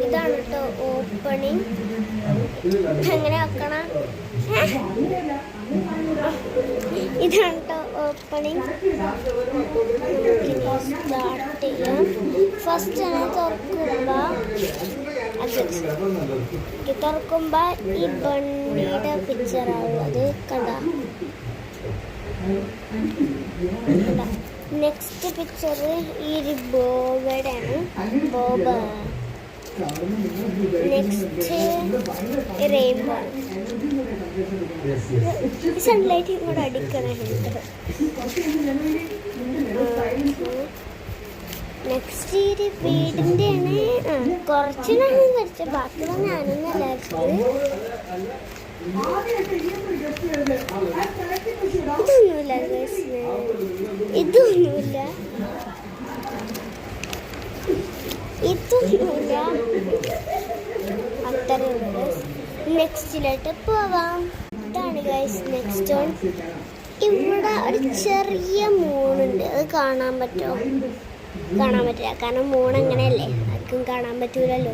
ഇതാണ് കേട്ടോ ഓപ്പണിങ്. എങ്ങനെ വെക്കണം? ഇതാണ് കേട്ടോ ഓപ്പണിങ്. സ്റ്റാർട്ട് ചെയ്യാം. ഫസ്റ്റ് തന്നെ തുറക്കുമ്പോ ഈ ബണ്ണിയുടെ പിക്ചറാണുള്ളത്. കണ്ട നെക്സ്റ്റ് പിക്ചർ ഈ ഒരു ബോബയുടെ ആണ്. ബോബ. Next rainbow. സൺലൈറ്റ് ഇങ്ങോട്ട് അടിക്കണുണ്ട്. നെക്സ്റ്റ് ഈ വീടിൻ്റെ ആണ്. കുറച്ച് നാളും കളിച്ച ബാക്കിയുള്ള ഞാനൊന്നല്ല ഇതൊന്നുമില്ല ഇതൊന്നുമില്ല ഇതൊന്നുമില്ല അത്രയുണ്ട്. നെക്സ്റ്റിലോട്ട് പോവാം. ഇതാണ് ഗൈസ് നെക്സ്റ്റ് വൺ. ഇവിടെ ഒരു ചെറിയ മൂണുണ്ട്. അത് കാണാൻ പറ്റുമോ? കാണാൻ പറ്റില്ല, കാരണം മൂൺ അങ്ങനെയല്ലേ, ആർക്കും കാണാൻ പറ്റൂലല്ലോ.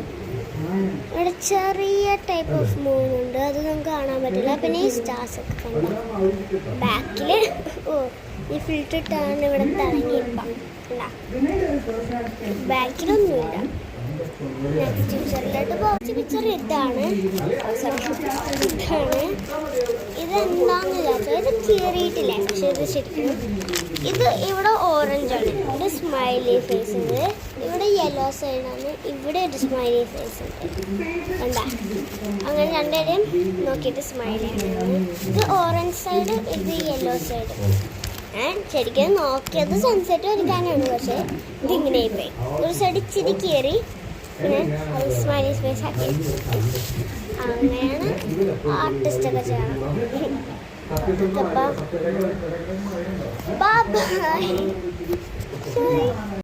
ഇവിടെ ചെറിയ ടൈപ്പ് ഓഫ് മൂണുണ്ട്, അത് നമുക്ക് കാണാൻ പറ്റില്ല. പിന്നെ ഈ സ്റ്റാർസ് ഒക്കെ കണ്ട ബാക്കിൽ ഈ ഫിൽറ്റർ ഇട്ടാണ് ഇവിടെ തിളങ്ങിയപ്പം. ബാക്കിലൊന്നുമില്ല. നെക്സ്റ്റ് പിക്ചറിലോട്ട് പോസ്റ്റ് പിക്ചർ ഇതാണ്. ഇതെന്താന്നില്ല, ഇത് കീറിയിട്ടില്ല, പക്ഷെ ഇത് ശരിക്കും ഇത് ഇവിടെ ഓറഞ്ചാണ്. ഇവിടെ സ്മൈലി ഫേസ് ഉണ്ട്. ഇവിടെ യെല്ലോ സൈഡാണ്. ഇവിടെ ഒരു സ്മൈലി ഫേസ് ഉണ്ട്. കണ്ട അങ്ങനെ രണ്ടുപേരെയും നോക്കിയിട്ട് സ്മൈലിയാണ്. ഇത് ഓറഞ്ച് സൈഡ്, ഇത് യെല്ലോ സൈഡ്. ശരിക്കും നോക്കിയത് സൺസെറ്റ് ഒരുക്കാനാണ്, പക്ഷെ ഇതിങ്ങനെ പോയി. ഒരു സൈഡ് ഇച്ചിരി കയറി പിന്നെ അത് സ്മൈലി ഫേസ് ആക്കി. അങ്ങനെയാണ് ആർട്ടിസ്റ്റൊക്കെ ചെയ്യണം. Bye bye.